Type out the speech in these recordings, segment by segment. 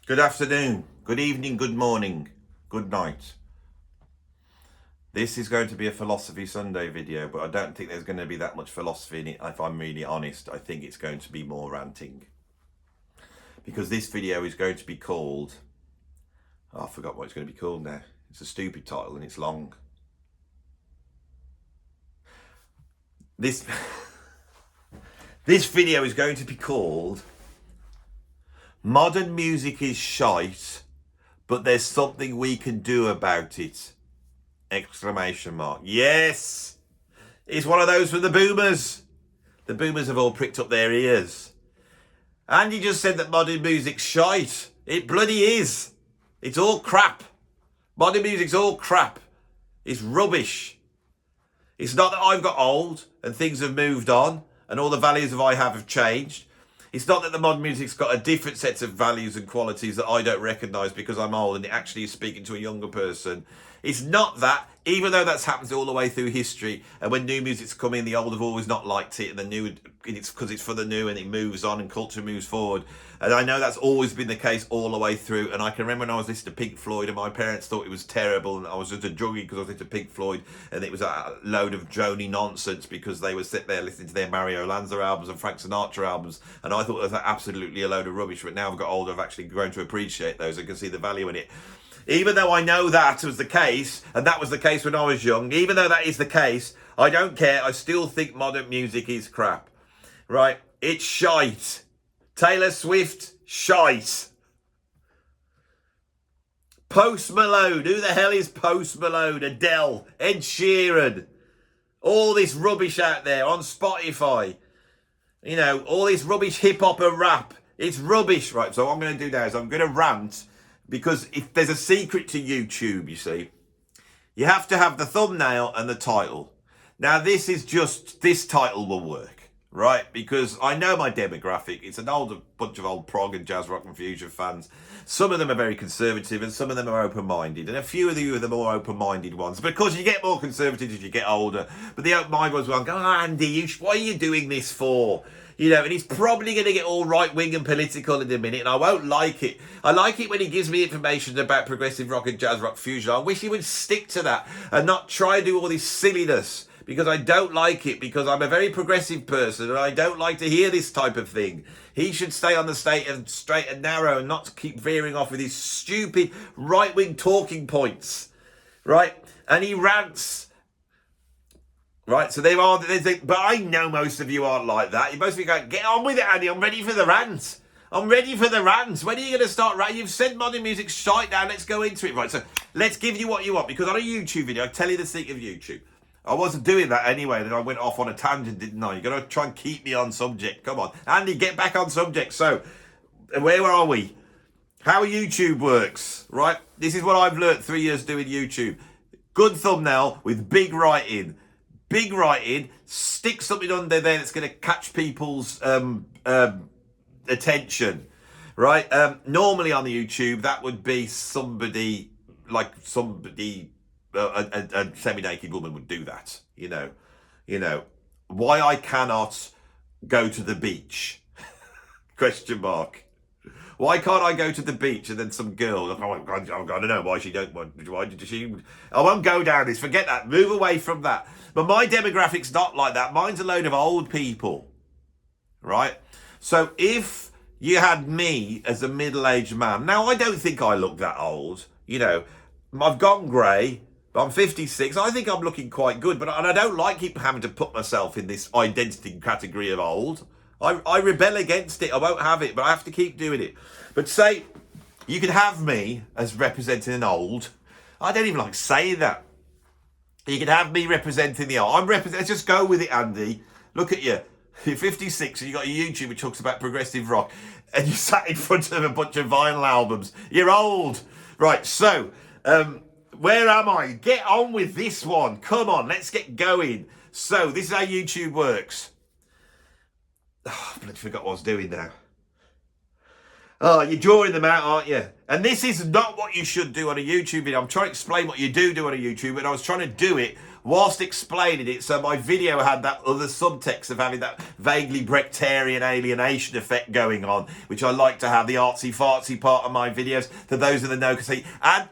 Good afternoon, good evening, good morning, good night. This is going to be a Philosophy Sunday video, but I don't think there's going to be that much philosophy in it, if I'm really honest. I think it's going to be more ranting. Because this video is going to be called... Oh, I forgot what it's going to be called now. It's a stupid title and it's long. This video is going to be called Modern Music is Shite, but there's something we can do about it! Exclamation mark. Yes! It's one of those from the boomers. The boomers have all pricked up their ears. Andy just said that modern music's shite. It bloody is. It's all crap. Modern music's all crap. It's rubbish. It's not that I've got old and things have moved on and all the values of I have changed. It's not that the modern music's got a different set of values and qualities that I don't recognise because I'm old and it actually is speaking to a younger person. It's not that, even though that's happened all the way through history, and when new music's come in, the old have always not liked it, and the new, it's because it's for the new and it moves on and culture moves forward. And I know that's always been the case all the way through, and I can remember when I was listening to Pink Floyd and my parents thought it was terrible, and I was just a druggie because I was listening to Pink Floyd, and it was a load of drony nonsense because they were sitting there listening to their Mario Lanza albums and Frank Sinatra albums, and I thought it was absolutely a load of rubbish. But now I've got older, I've actually grown to appreciate those and can see the value in it. Even though I know that was the case, and that was the case when I was young, even though that is the case, I don't care. I still think modern music is crap. Right? It's shite. Taylor Swift, shite. Post Malone. Who the hell is Post Malone? Adele, Ed Sheeran. All this rubbish out there on Spotify. You know, all this rubbish hip-hop and rap. It's rubbish. Right, so what I'm going to do now is I'm going to rant. Because if there's a secret to YouTube, you see, you have to have the thumbnail and the title. Now, this title will work, right? Because I know my demographic. It's an older bunch of old prog and jazz rock and fusion fans. Some of them are very conservative and some of them are open-minded. And a few of you are the more open-minded ones. Because you get more conservative as you get older. But the open-minded ones will go, oh, Andy, what are you doing this for? You know, and he's probably going to get all right-wing and political in a minute, and I won't like it. I like it when he gives me information about progressive rock and jazz rock fusion. I wish he would stick to that and not try and do all this silliness, because I don't like it, because I'm a very progressive person and I don't like to hear this type of thing. He should stay on the straight and narrow and not keep veering off with his stupid right-wing talking points, right? And he rants. Right, so but I know most of you aren't like that. Most of you go, get on with it, Andy. I'm ready for the rant. I'm ready for the rant. When are you going to start ranting? You've said modern music's shite now. Let's go into it. Right, so let's give you what you want. Because on a YouTube video, I'll tell you the secret of YouTube. I wasn't doing that anyway. Then I went off on a tangent, didn't I? You're going to try and keep me on subject. Come on. Andy, get back on subject. So, where are we? How YouTube works, right? This is what I've learnt 3 years doing YouTube. Good thumbnail with big writing. Big writing, stick something under there that's going to catch people's attention, right? Normally on the YouTube, that would be a semi-naked woman would do that, you know. Why I cannot go to the beach? Question mark. Why can't I go to the beach and then some girl, I don't know why she don't want, why did she, I won't go down this, forget that, move away from that. But my demographic's not like that. Mine's a load of old people, right? So if you had me as a middle-aged man, now I don't think I look that old, you know, I've gone grey, but I'm 56, I think I'm looking quite good, and I don't like keep having to put myself in this identity category of old. I rebel against it. I won't have it, but I have to keep doing it. But say, you could have me as representing an old. I don't even like saying that. You could have me representing the old. Let's just go with it, Andy. Look at you. You're 56 and you got a YouTube which talks about progressive rock. And you sat in front of a bunch of vinyl albums. You're old. Right, so, where am I? Get on with this one. Come on, let's get going. So, this is how YouTube works. Oh, I bloody forgot what I was doing now. Oh, you're drawing them out, aren't you? And this is not what you should do on a YouTube video. I'm trying to explain what you do on a YouTube, and I was trying to do it whilst explaining it, so my video had that other subtext of having that vaguely Brechterian alienation effect going on, which I like to have, the artsy-fartsy part of my videos, to those in the know, because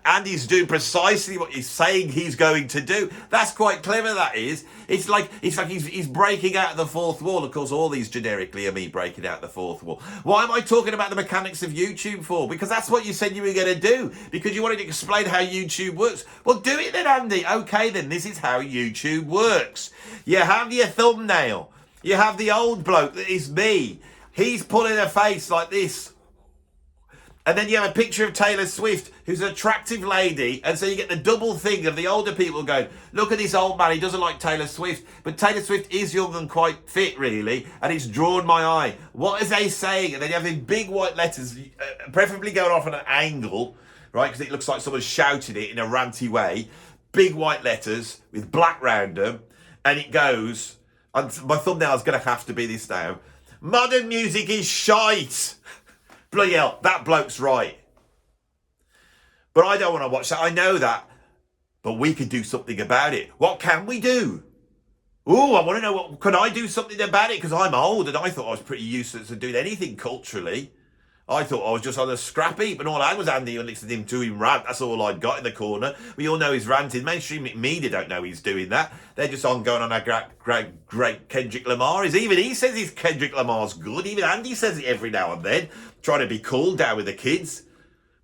Andy's doing precisely what he's saying he's going to do. That's quite clever, that is. It's like he's breaking out the fourth wall. Of course, all these generically are me breaking out the fourth wall. Why am I talking about the mechanics of YouTube for? Because that's what you said you were going to do, because you wanted to explain how YouTube works. Well, do it then, Andy. Okay, then, this is how YouTube works. You have your thumbnail. You have the old bloke that is me. He's pulling a face like this. And then you have a picture of Taylor Swift, who's an attractive lady. And so you get the double thing of the older people going, look at this old man, he doesn't like Taylor Swift. But Taylor Swift is young and quite fit, really. And it's drawn my eye. What is they saying? And then you have in big white letters, preferably going off at an angle, right? Because it looks like someone's shouting it in a ranty way. Big white letters with black round them. And it goes, and my thumbnail is going to have to be this now. Modern music is shite. Bloody hell, that bloke's right. But I don't want to watch that. I know that. But we could do something about it. What can we do? Oh, I want to know, what can I do something about it? Because I'm old and I thought I was pretty useless at doing anything culturally. I thought I was just on a scrap heap, and all I was Andy and listening to him rant. That's all I'd got in the corner. We all know he's ranting. Mainstream media don't know he's doing that. They're just on going on a great Kendrick Lamar. Even he says he's Kendrick Lamar's good. Even Andy says it every now and then, trying to be cool down with the kids.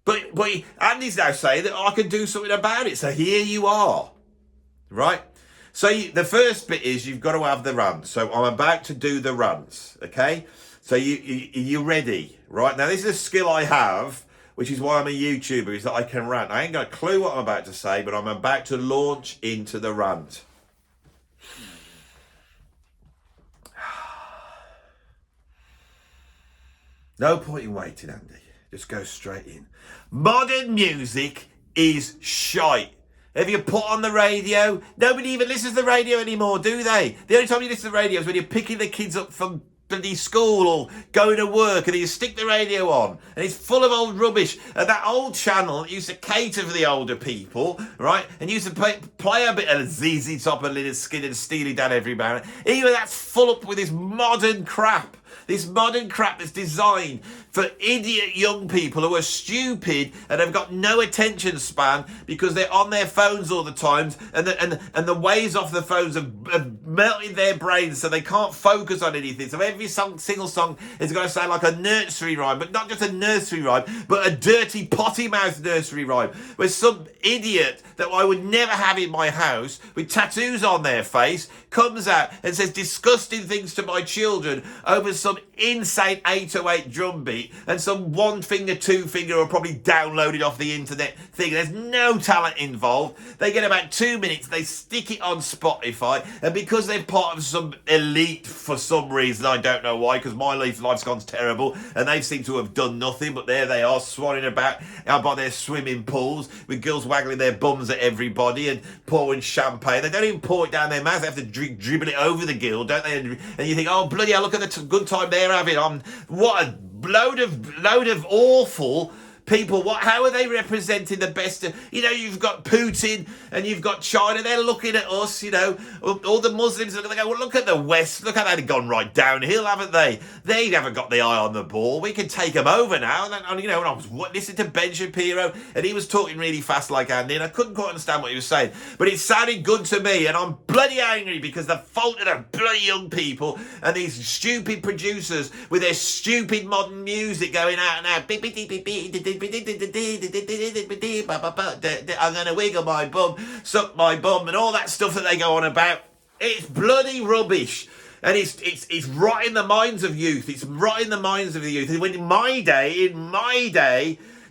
But Andy's now saying that I can do something about it. So here you are, right? So the first bit is you've got to have the rants. So I'm about to do the rants, okay? So you're ready, right? Now, this is a skill I have, which is why I'm a YouTuber, is that I can rant. I ain't got a clue what I'm about to say, but I'm about to launch into the rant. No point in waiting, Andy. Just go straight in. Modern music is shite. Have you put on the radio? Nobody even listens to the radio anymore, do they? The only time you listen to the radio is when you're picking the kids up from bloody school or going to work, and then you stick the radio on and it's full of old rubbish. And that old channel used to cater for the older people, right? And used to play a bit of ZZ Top and Lynyrd Skynyrd and Steely Dan every now. Even that's full up with this modern crap. This modern crap that's designed for idiot young people who are stupid and have got no attention span because they're on their phones all the time, and the waves off the phones have melted their brains so they can't focus on anything. So every single song is going to sound like a nursery rhyme, but not just a nursery rhyme, but a dirty potty mouth nursery rhyme where some idiot that I would never have in my house with tattoos on their face comes out and says disgusting things to my children over some insane 808 drum beat and some one finger, two finger, or probably downloaded off the internet thing. There's no talent involved. They get about 2 minutes, they stick it on Spotify, and because they're part of some elite for some reason, I don't know why, because my life's gone terrible and they seem to have done nothing, but there they are swanning about out by their swimming pools with girls waggling their bums at everybody and pouring champagne. They don't even pour it down their mouth, they have to dribble it over the gill, don't they? And you think, oh bloody hell, look at the good time they're having. What a load of awful people. How are they representing the best of, you've got Putin and you've got China, they're looking at us, all the Muslims are going to go, well, look at the West, look how they've gone right downhill, haven't they? They haven't got the eye on the ball. We can take them over now. And when I was listening to Ben Shapiro and he was talking really fast like Andy, and I couldn't quite understand what he was saying, but it sounded good to me, and I'm bloody angry because the fault of the bloody young people and these stupid producers with their stupid modern music going out and out, I'm going to wiggle my bum, suck my bum, and all that stuff that they go on about. It's bloody rubbish. And it's right in the minds of youth. It's right in the minds of the youth. And when in my day,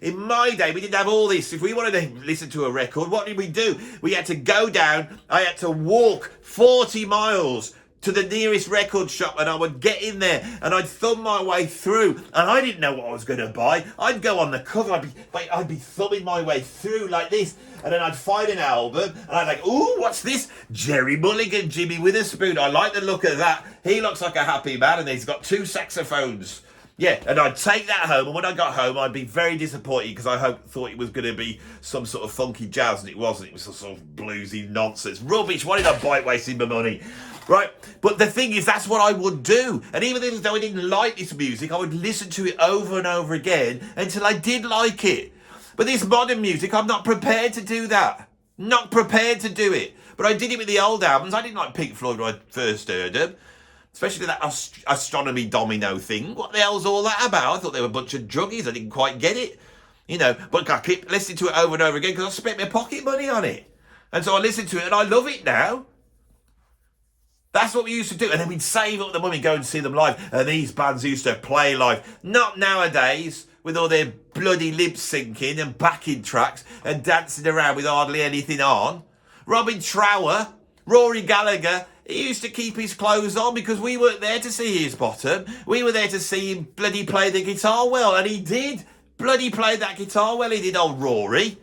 we didn't have all this. If we wanted to listen to a record, what did we do? We had to go down. I had to walk 40 miles to the nearest record shop, and I would get in there and I'd thumb my way through, and I didn't know what I was going to buy. I'd go on the cover, I'd be thumbing my way through like this, and then I'd find an album and I'd like, ooh, what's this? Jerry Mulligan, Jimmy Witherspoon. I like the look of that. He looks like a happy man, and he's got 2 saxophones. Yeah, and I'd take that home, and when I got home, I'd be very disappointed because I thought it was going to be some sort of funky jazz, and it wasn't. It was some sort of bluesy nonsense. Rubbish. Why did I buy it wasting my money? Right? But the thing is, that's what I would do. And even though I didn't like this music, I would listen to it over and over again until I did like it. But this modern music, I'm not prepared to do that. Not prepared to do it. But I did it with the old albums. I didn't like Pink Floyd when I first heard them. Especially that astronomy domino thing. What the hell's all that about? I thought they were a bunch of druggies. I didn't quite get it. But I keep listening to it over and over again because I spent my pocket money on it. And so I listen to it and I love it now. That's what we used to do. And then we'd save up the money, go and see them live. And these bands used to play live. Not nowadays, with all their bloody lip syncing and backing tracks and dancing around with hardly anything on. Robin Trower, Rory Gallagher, he used to keep his clothes on because we weren't there to see his bottom. We were there to see him bloody play the guitar well. And he did bloody play that guitar well. He did, old Rory.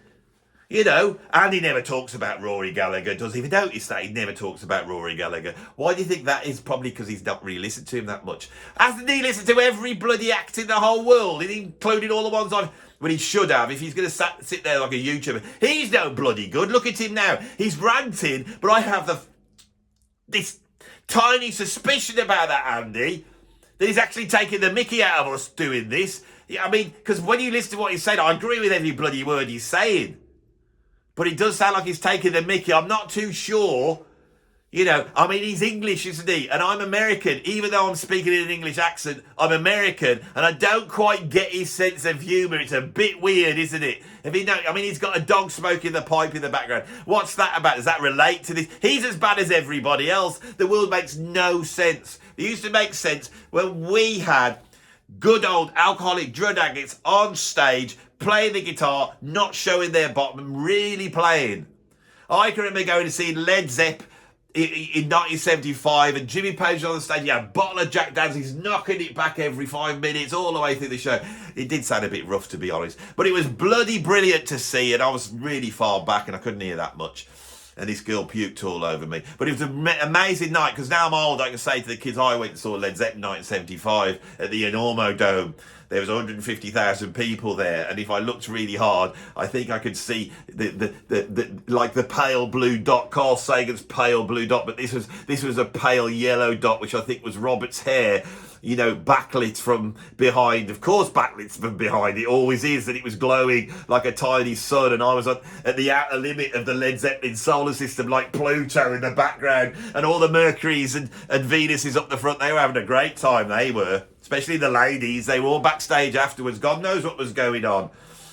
And he never talks about Rory Gallagher, does he? If you notice that, he never talks about Rory Gallagher. Why do you think that is? Probably because he's not really listened to him that much. Hasn't he listened to every bloody act in the whole world, including all the ones when he should have, if he's going to sit there like a YouTuber? He's no bloody good. Look at him now. He's ranting, but I have this tiny suspicion about that, Andy, that he's actually taking the mickey out of us doing this. I mean, because when you listen to what he's saying, I agree with every bloody word he's saying. But it does sound like he's taking the mickey. I'm not too sure. He's English, isn't he? And I'm American. Even though I'm speaking in an English accent, I'm American. And I don't quite get his sense of humour. It's a bit weird, isn't it? He's got a dog smoking the pipe in the background. What's that about? Does that relate to this? He's as bad as everybody else. The world makes no sense. It used to make sense when we had good old alcoholic drug addicts on stage playing the guitar, not showing their bottom, really playing. I can remember going to see Led Zepp in 1975 and Jimmy Page on the stage. He had a bottle of Jack Daniels. He's knocking it back every 5 minutes all the way through the show. It did sound a bit rough, to be honest, but it was bloody brilliant to see, and I was really far back and I couldn't hear that much. And this girl puked all over me. But it was an amazing night, because now I'm old, I can say to the kids, I went and saw Led Zeppelin in 1975 at the Enormo Dome. There was 150,000 people there, and if I looked really hard, I think I could see the pale blue dot, Carl Sagan's pale blue dot, but this was a pale yellow dot, which I think was Robert's hair. Backlit from behind. Of course, backlit from behind. It always is, and it was glowing like a tiny sun, and I was at the outer limit of the Led Zeppelin solar system, like Pluto in the background, and all the Mercuries and Venuses up the front. They were having a great time, they were. Especially the ladies. They were all backstage afterwards. God knows what was going on.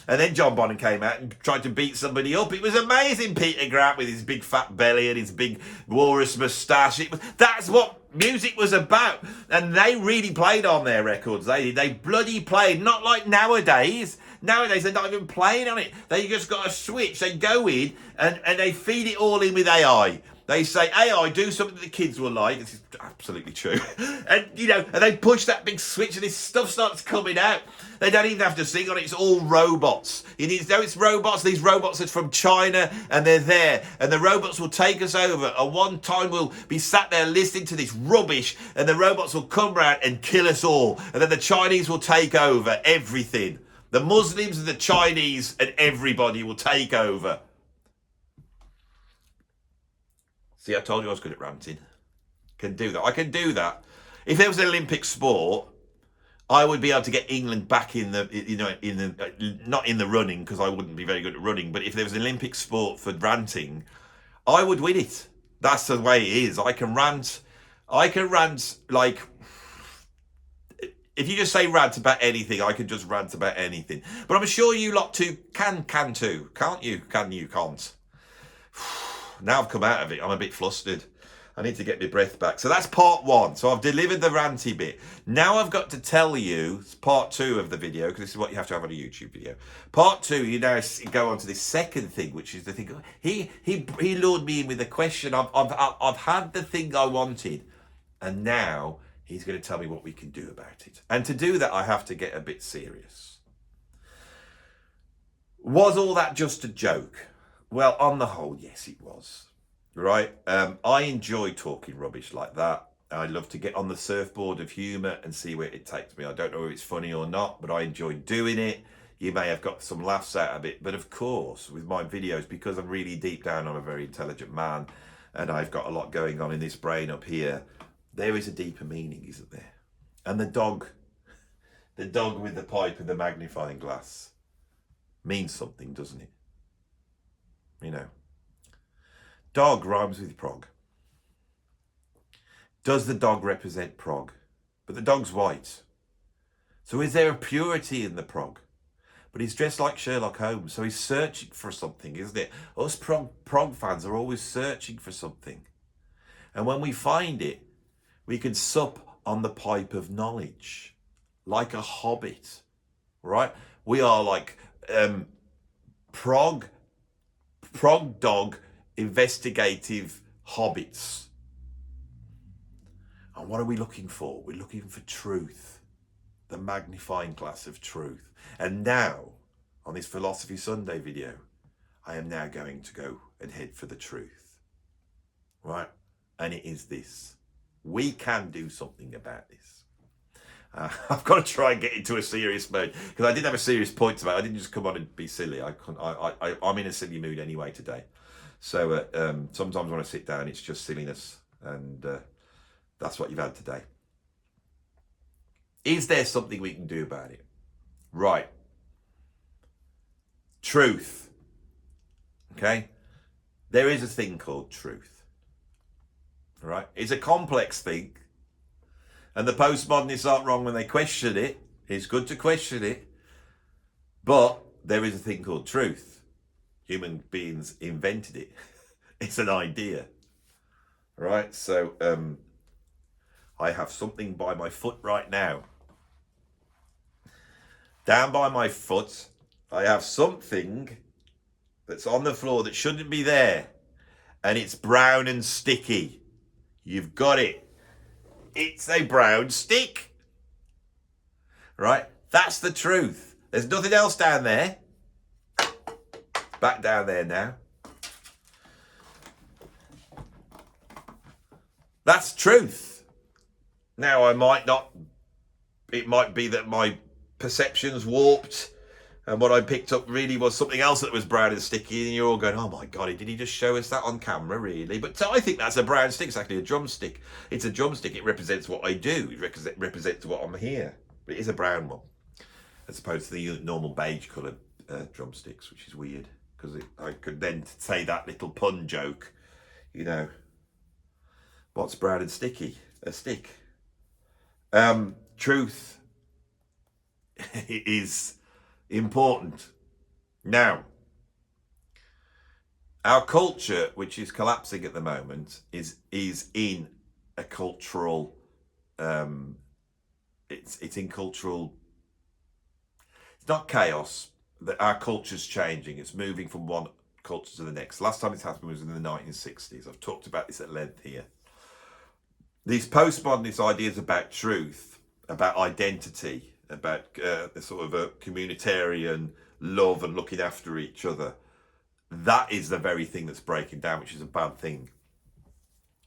And then John Bonham came out and tried to beat somebody up. It was amazing. Peter Grant with his big fat belly and his big walrus moustache. That's what music was about. And they really played on their records. They bloody played. Not like nowadays. Nowadays, they're not even playing on it. They just got a switch. They go in and they feed it all in with AI. They say, AI, do something that the kids will like. This is absolutely true. And they push that big switch and this stuff starts coming out. They don't even have to sing on it. It's all robots. It's robots. These robots are from China and they're there. And the robots will take us over. And one time we'll be sat there listening to this rubbish and the robots will come round and kill us all. And then the Chinese will take over everything. The Muslims and the Chinese and everybody will take over. See, I told you I was good at ranting. Can do that. I can do that. If there was an Olympic sport, I would be able to get England back in the, not in the running, because I wouldn't be very good at running, but if there was an Olympic sport for ranting, I would win it. That's the way it is. I can rant like, if you just say rant about anything, I can just rant about anything. But I'm sure you lot too can too. Can't you? Can you? Can't. Now I've come out of it, I'm a bit flustered. I need to get my breath back. So that's part one. So I've delivered the ranty bit. Now I've got to tell you, it's part two of the video, because this is what you have to have on a YouTube video. Part two, you now go on to this second thing, which is the thing. He lured me in with a question. I've had the thing I wanted, and now he's going to tell me what we can do about it. And to do that, I have to get a bit serious. Was all that just a joke? Well, on the whole, yes, it was. Right? I enjoy talking rubbish like that. I love to get on the surfboard of humour and see where it takes me. I don't know if it's funny or not, but I enjoy doing it. You may have got some laughs out of it, but of course, with my videos, because I'm really deep down, I'm a very intelligent man, and I've got a lot going on in this brain up here. There is a deeper meaning, isn't there? And the dog with the pipe and the magnifying glass means something, doesn't it? You know, dog rhymes with prog. Does the dog represent prog? But the dog's white. So is there a purity in the prog? But he's dressed like Sherlock Holmes, so he's searching for something, isn't it? Us prog fans are always searching for something. And when we find it, we can sup on the pipe of knowledge, like a hobbit, right? We are like prog dog investigative hobbits. And what are we looking for? We're looking for truth, the magnifying glass of truth. And now, on this Philosophy Sunday video, I am now going to go and head for the truth, right? And it is this. We can do something about this. I've got to try and get into a serious mode, because I did have a serious point about it. I didn't just come on and be silly. I'm in a silly mood anyway today. So sometimes when I sit down, it's just silliness. And that's what you've had today. Is there something we can do about it? Right. Truth. Okay? There is a thing called truth. All right? It's a complex thing. And the postmodernists aren't wrong when they question it. It's good to question it. But there is a thing called truth. Human beings invented it. It's an idea. Right? So, I have something by my foot right now. Down by my foot, I have something that's on the floor that shouldn't be there. And it's brown and sticky. You've got it. It's a brown stick. Right? That's the truth. There's nothing else down there. Back down there now. That's truth. Now, it might be that my perception's warped and what I picked up really was something else that was brown and sticky, and you're all going, oh my God, did he just show us that on camera, really? But I think that's a brown stick. It's actually a drumstick. It's a drumstick. It represents what I do. It represents what I'm here. But it is a brown one, as opposed to the normal beige coloured drumsticks, which is weird, because I could then say that little pun joke, you know, what's brown and sticky? A stick. Truth is important. Now, our culture, which is collapsing at the moment, is in a cultural, it's in cultural, it's not chaos, that our culture's changing. It's moving from one culture to the next. Last time this happened was in the 1960s. I've talked about this at length here. These postmodernist ideas about truth, about identity, about the sort of a communitarian love and looking after each other, that is the very thing that's breaking down, which is a bad thing,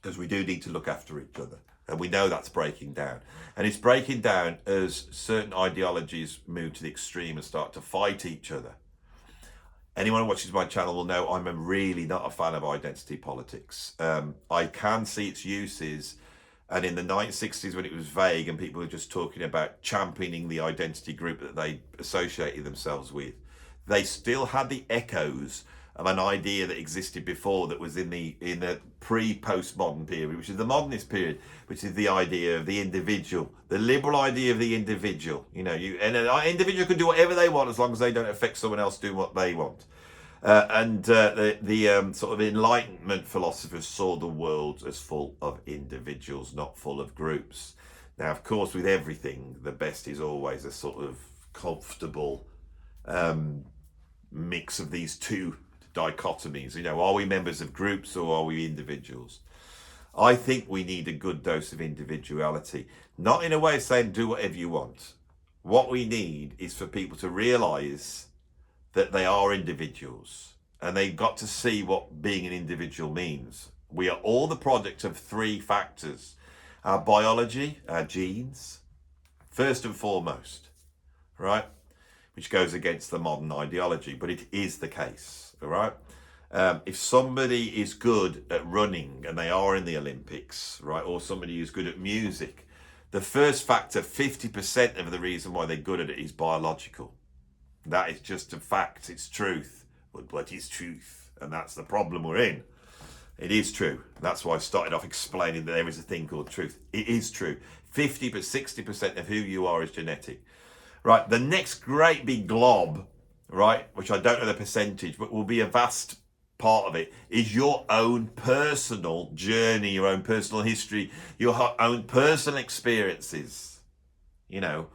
because we do need to look after each other, and we know that's breaking down. And it's breaking down as certain ideologies move to the extreme and start to fight each other. Anyone who watches my channel will know I'm really not a fan of identity politics. I can see its uses. And in the 1960s, when it was vague and people were just talking about championing the identity group that they associated themselves with, they still had the echoes of an idea that existed before, that was in the pre-postmodern period, which is the modernist period, which is the idea of the individual, the liberal idea of the individual. You know, and an individual can do whatever they want as long as they don't affect someone else doing what they want. The sort of Enlightenment philosophers saw the world as full of individuals, not full of groups. Now, of course, with everything, the best is always a sort of comfortable mix of these two dichotomies. You know, are we members of groups or are we individuals? I think we need a good dose of individuality, not in a way of saying do whatever you want. What we need is for people to realise that they are individuals, and they've got to see what being an individual means. We are all the product of three factors, our biology, our genes, first and foremost, right? Which goes against the modern ideology, but it is the case, all right? If somebody is good at running and they are in the Olympics, right, or somebody who's good at music, the first factor, 50% of the reason why they're good at it is biological. That is just a fact. It's truth. But it's truth. And that's the problem we're in. It is true. That's why I started off explaining that there is a thing called truth. It is true. 50 to 60% of who you are is genetic. Right. The next great big glob, right, which I don't know the percentage, but will be a vast part of it, is your own personal journey, your own personal history, your own personal experiences, you know.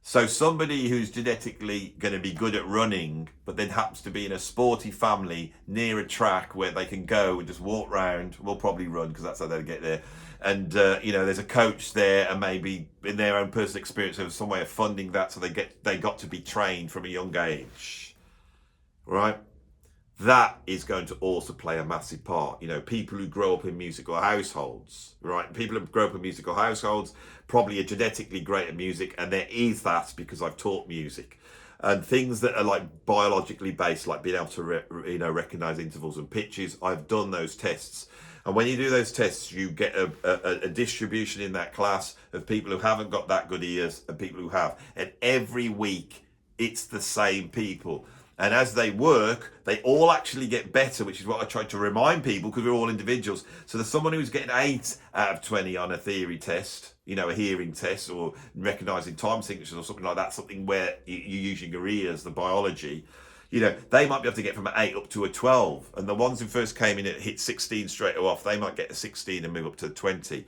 So somebody who's genetically going to be good at running, but then happens to be in a sporty family near a track where they can go and just walk around, will probably run because that's how they get there. And, you know, there's a coach there and maybe in their own personal experience, there's some way of funding that. So they got to be trained from a young age, right? That is going to also play a massive part. You know, people who grow up in musical households, right? People who grow up in musical households probably are genetically great at music, and there is that because I've taught music. And things that are like biologically based, like being able to recognize intervals and pitches, I've done those tests. And when you do those tests, you get a distribution in that class of people who haven't got that good ears and people who have. And every week, it's the same people. And as they work, they all actually get better, which is what I try to remind people because we're all individuals. So there's someone who's getting 8 out of 20 on a theory test, you know, a hearing test or recognizing time signatures or something like that, something where you're using your ears, the biology. You know, they might be able to get from an 8 up to a 12. And the ones who first came in and hit 16 straight off, they might get a 16 and move up to 20.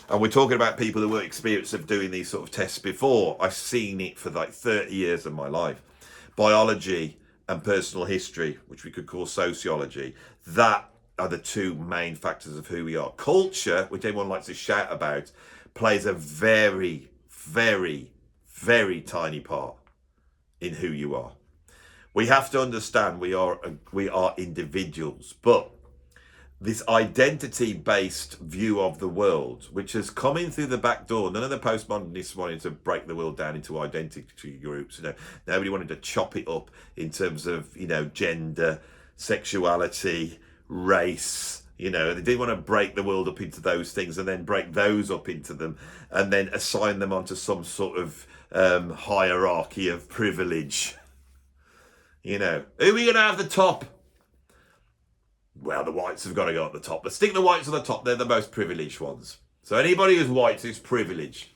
And we're talking about people who were experienced of doing these sort of tests before. I've seen it for like 30 years of my life. Biology and personal history, which we could call sociology, that are the two main factors of who we are. Culture, which everyone likes to shout about, plays a very, very, very tiny part in who you are. We have to understand we are individuals, but this identity-based view of the world, which has come in through the back door. None of the postmodernists wanted to break the world down into identity groups. You know, nobody wanted to chop it up in terms of, you know, gender, sexuality, race. You know, they didn't want to break the world up into those things and then break those up into them and then assign them onto some sort of hierarchy of privilege. You know, who are we going to have the top? Well, the whites have got to go at the top. Let's stick the whites on the top. They're the most privileged ones. So anybody who's white is privileged.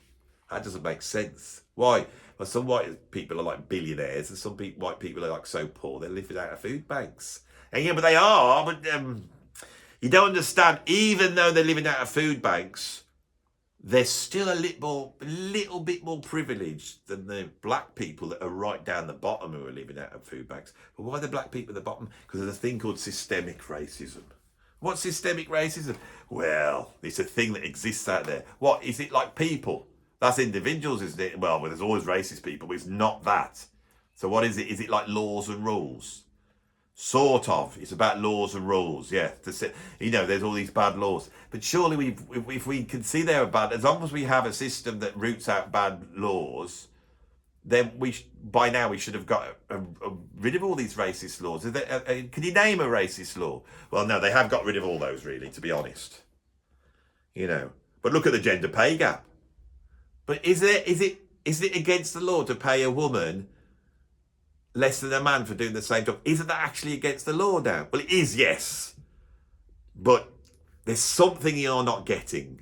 That doesn't make sense. Why? Well, some white people are like billionaires and some white people are like so poor they're living out of food banks. And yeah, but they are. But you don't understand. Even though they're living out of food banks, they're still a little bit more privileged than the black people that are right down the bottom who are living out of food banks. But why are the black people at the bottom? Because there's a thing called systemic racism. What's systemic racism? Well, it's a thing that exists out there. What is it like? People? That's individuals, isn't it? Well, there's always racist people, but it's not that. So what is it? Is it like laws and rules? Sort of. It's about laws and rules. Yeah. You know, there's all these bad laws. But surely if we can see they are bad, as long as we have a system that roots out bad laws, then by now we should have got rid of all these racist laws. Can you name a racist law? Well, no, they have got rid of all those, really, to be honest. You know. But look at the gender pay gap. But is it against the law to pay a woman less than a man for doing the same job? Isn't that actually against the law now? Well, it is, yes. But there's something you're not getting.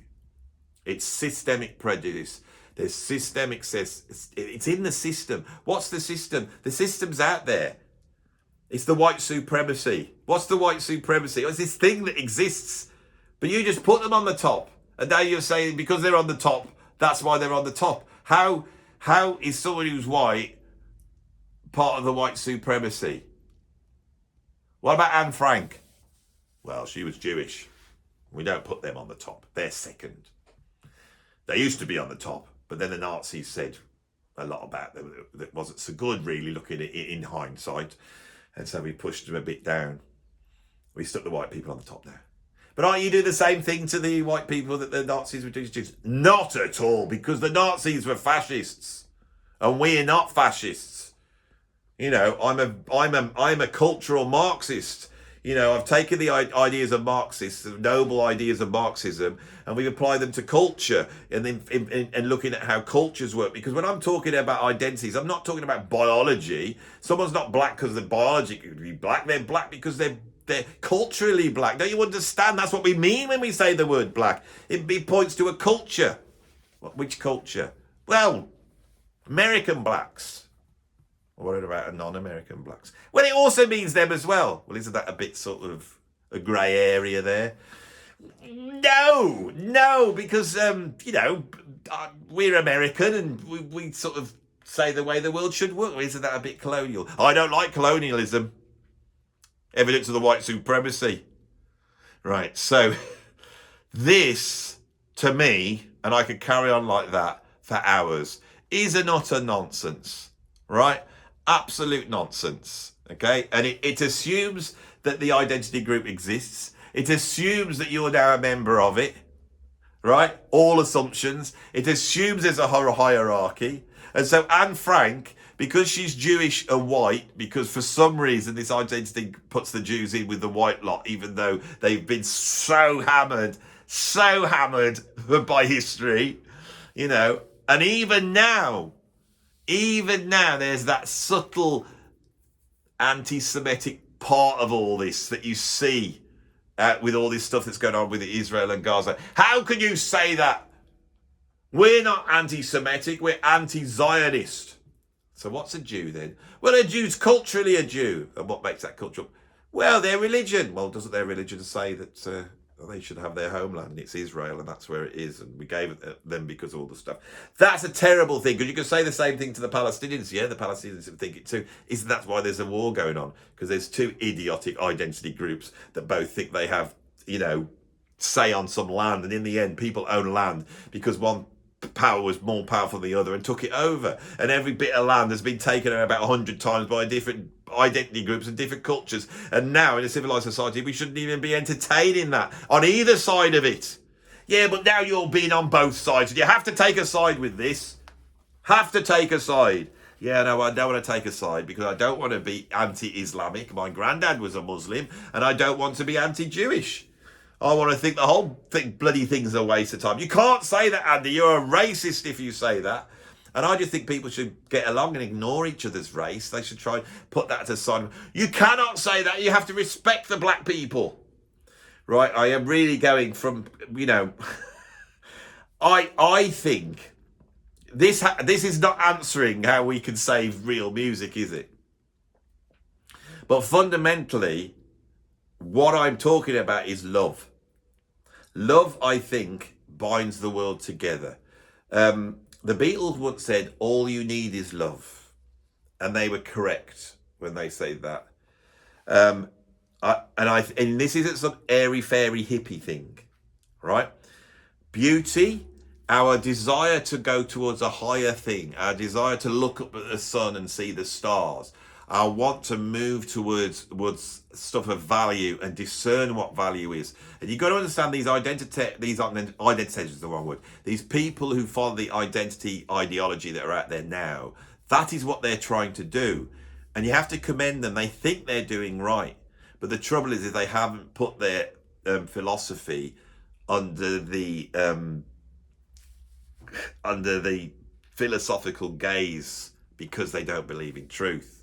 It's systemic prejudice. There's systemic, it's in the system. What's the system? The system's out there. It's the white supremacy. What's the white supremacy? It's this thing that exists, but you just put them on the top. And now you're saying because they're on the top, that's why they're on the top. How is someone who's white part of the white supremacy? What about Anne Frank? Well, she was Jewish. We don't put them on the top. They're second. They used to be on the top, but then the Nazis said a lot about them that wasn't so good, really, looking at it in hindsight. And so we pushed them a bit down. We stuck the white people on the top now. But aren't you doing the same thing to the white people that the Nazis were doing to Jews? Not at all, because the Nazis were fascists, and we're not fascists. You know, I'm a cultural Marxist. You know, I've taken the ideas of Marxists, the noble ideas of Marxism, and we've applied them to culture, and then and looking at how cultures work. Because when I'm talking about identities, I'm not talking about biology. Someone's not black because they're biologically black. They're black because they're culturally black. Don't you understand? That's what we mean when we say the word black. It points to a culture. Which culture? Well, American blacks. Or what about non-American blacks? Well, it also means them as well. Well, isn't that a bit sort of a grey area there? No, because, you know, we're American and we sort of say the way the world should work. Isn't that a bit colonial? I don't like colonialism. Evidence of the white supremacy. Right, so this, to me, and I could carry on like that for hours, is an utter nonsense, right? Absolute nonsense, okay? And it assumes that the identity group exists. It assumes that you're now a member of it, right? All assumptions. It assumes there's a hierarchy. And so Anne Frank, because she's Jewish and white, because for some reason this identity puts the Jews in with the white lot, even though they've been so hammered by history, you know, and even now, there's that subtle anti-Semitic part of all this that you see with all this stuff that's going on with Israel and Gaza. How can you say that? We're not anti-Semitic, we're anti-Zionist. So what's a Jew then? Well, a Jew's culturally a Jew. And what makes that cultural? Well, their religion. Well, doesn't their religion say that they should have their homeland? It's Israel, and that's where it is. And we gave it them because of all the stuff. That's a terrible thing, because you can say the same thing to the Palestinians. Yeah, the Palestinians think it too. Isn't that why there's a war going on? Because there's two idiotic identity groups that both think they have, you know, say on some land. And in the end, people own land because one power was more powerful than the other and took it over, and every bit of land has been taken about 100 times by different identity groups and different cultures, and now in a civilized society we shouldn't even be entertaining that on either side of it. Yeah, but now you're being on both sides and you have to take a side with this. Have to take a side. Yeah, no, I don't want to take a side because I don't want to be anti-Islamic. My granddad was a Muslim, and I don't want to be anti-Jewish. I want to think the whole bloody thing's a waste of time. You can't say that, Andy. You're a racist if you say that. And I just think people should get along and ignore each other's race. They should try and put that aside. You cannot say that. You have to respect the black people. Right? I am really going from, you know, I think this is not answering how we can save real music, is it? But fundamentally, what I'm talking about is love. Love, I think, binds the world together. The Beatles once said, all you need is love. And they were correct when they say that. And this isn't some airy-fairy hippie thing, right? Beauty, our desire to go towards a higher thing, our desire to look up at the sun and see the stars, I want to move towards stuff of value and discern what value is. And you've got to understand these identities is the wrong word. These people who follow the identity ideology that are out there now, that is what they're trying to do. And you have to commend them. They think they're doing right. But the trouble is they haven't put their philosophy under the philosophical gaze because they don't believe in truth.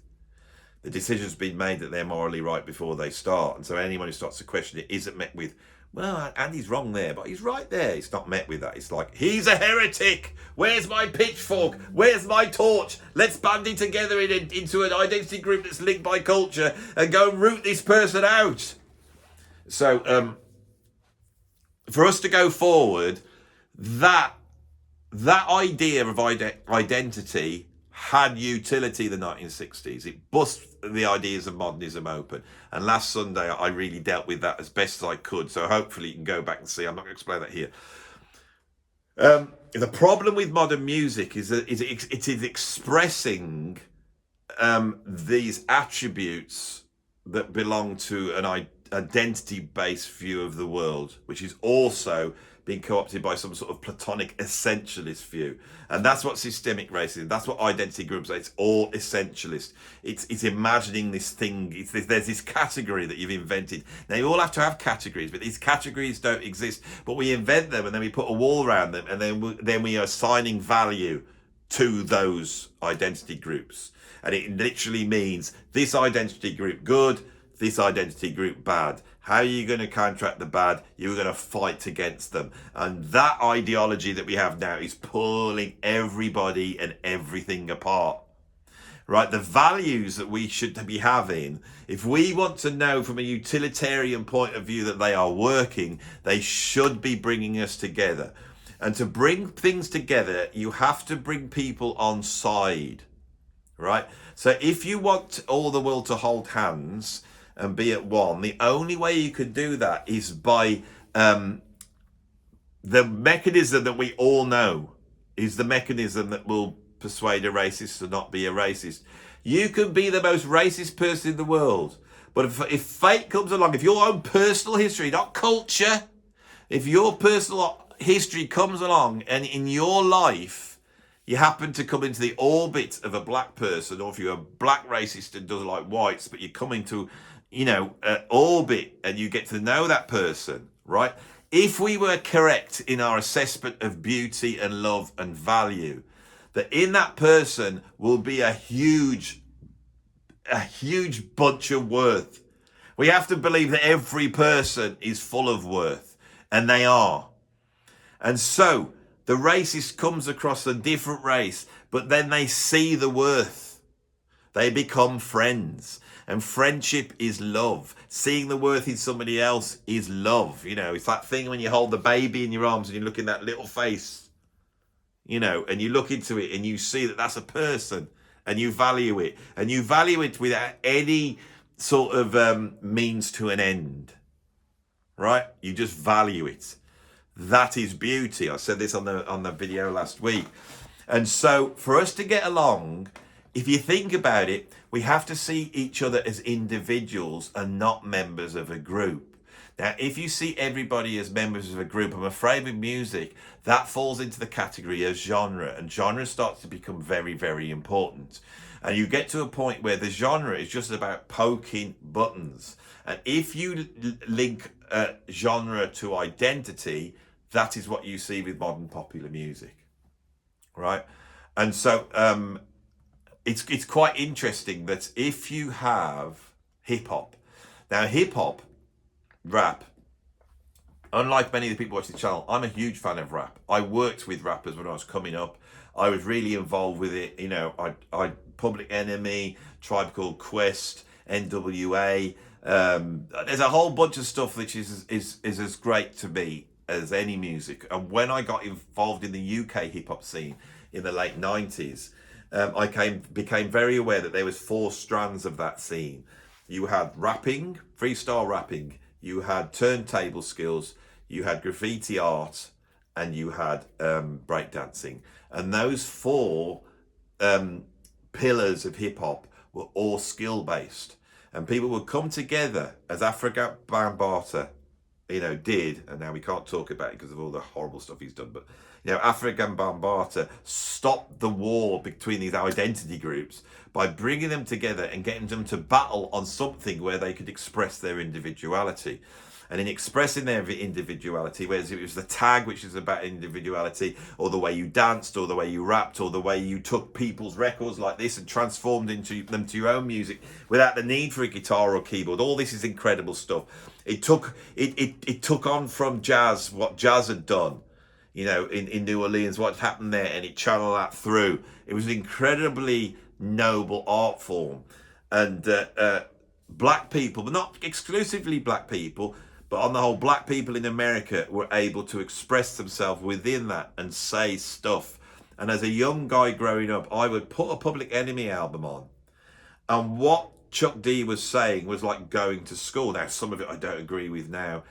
The decision's been made that they're morally right before they start. And so anyone who starts to question it isn't met with, well, Andy's wrong there, but he's right there. It's not met with that. It's like, he's a heretic. Where's my pitchfork? Where's my torch? Let's bandy together into an identity group that's linked by culture and go and root this person out. So for us to go forward, that idea of identity had utility in the 1960s. It bust the ideas of modernism open. And last Sunday, I really dealt with that as best as I could. So hopefully you can go back and see. I'm not going to explain that here. The problem with modern music is that it is expressing these attributes that belong to identity-based view of the world, which is also being co-opted by some sort of platonic essentialist view. And that's what systemic racism, that's what identity groups are. It's all essentialist. It's imagining this thing. There's this category that you've invented. Now, you all have to have categories, but these categories don't exist. But we invent them, and then we put a wall around them, and then we are assigning value to those identity groups. And it literally means this identity group good, this identity group bad. How are you going to counteract the bad? You're going to fight against them. And that ideology that we have now is pulling everybody and everything apart. Right? The values that we should be having, if we want to know from a utilitarian point of view that they are working, they should be bringing us together. And to bring things together, you have to bring people on side. Right? So if you want all the world to hold hands and be at one, the only way you could do that is by the mechanism that we all know is the mechanism that will persuade a racist to not be a racist. You can be the most racist person in the world, but if fate comes along, if your own personal history, not culture, if your personal history comes along and in your life you happen to come into the orbit of a black person, or if you're a black racist and doesn't like whites, but you come into orbit and you get to know that person, right? If we were correct in our assessment of beauty and love and value, that in that person will be a huge bunch of worth. We have to believe that every person is full of worth, and they are. And so the racist comes across a different race, but then they see the worth. They become friends. And friendship is love. Seeing the worth in somebody else is love. It's that thing when you hold the baby in your arms and you look in that little face, and you look into it and you see that that's a person and you value it. And you value it without any sort of means to an end, right? You just value it. That is beauty. I said this on the video last week. And so for us to get along, if you think about it, we have to see each other as individuals and not members of a group. Now, if you see everybody as members of a group, I'm afraid with music, that falls into the category of genre, and genre starts to become very, very important. And you get to a point where the genre is just about poking buttons. And if you link genre to identity, that is what you see with modern popular music, right? And so it's quite interesting that if you have hip-hop, now hip-hop, rap, unlike many of the people watching the channel, I'm a huge fan of rap. I worked with rappers when I was coming up. I was really involved with it. I Public Enemy, Tribe Called Quest, NWA. There's a whole bunch of stuff which is as great to me as any music. And when I got involved in the UK hip-hop scene in the late 90s, I became very aware that there was 4 strands of that scene. You had rapping, freestyle rapping, you had turntable skills, you had graffiti art, and you had breakdancing. And those 4 pillars of hip-hop were all skill-based. And people would come together, as Afrika Bambaataa did, and now we can't talk about it because of all the horrible stuff he's done, but Afrika Bambaataa stopped the war between these identity groups by bringing them together and getting them to battle on something where they could express their individuality. And in expressing their individuality, whether it was the tag, which is about individuality, or the way you danced, or the way you rapped, or the way you took people's records like this and transformed them to your own music without the need for a guitar or keyboard. All this is incredible stuff. It took on from jazz what jazz had done, in New Orleans, what happened there, and it channeled that through. It was an incredibly noble art form. And black people, but not exclusively black people, but on the whole, black people in America were able to express themselves within that and say stuff. And as a young guy growing up, I would put a Public Enemy album on, and what Chuck D was saying was like going to school. Now, some of it I don't agree with now.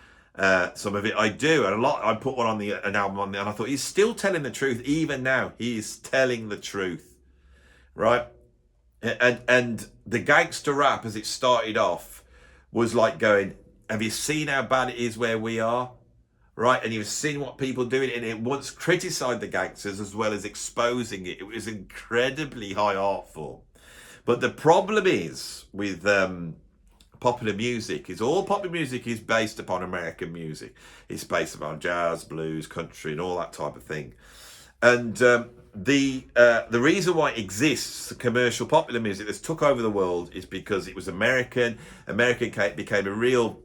Some of it I do, and I put one on an album on there, and I thought he's still telling the truth. Even now, he is telling the truth, right? And the gangster rap, as it started off, was like going, have you seen how bad it is where we are? Right, and you've seen what people do, and it once criticised the gangsters as well as exposing it. It was incredibly high art form. But the problem is with popular music is all popular music is based upon American music. It's based upon jazz, blues, country, and all that type of thing. And the reason why it exists, commercial popular music that's took over the world, is because it was American. American became a real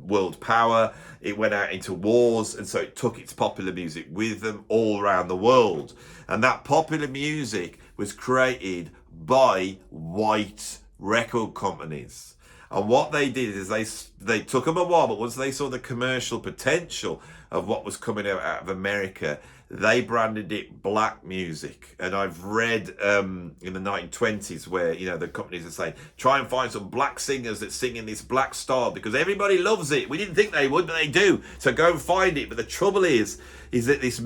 world power. It went out into wars, and so it took its popular music with them all around the world. And that popular music was created by white record companies. And what they did is they took them a while, but once they saw the commercial potential of what was coming out of America, they branded it black music. And I've read in the 1920s where, you know, the companies are saying, try and find some black singers that sing in this black style because everybody loves it. We didn't think they would, but they do. So go and find it. But the trouble is that this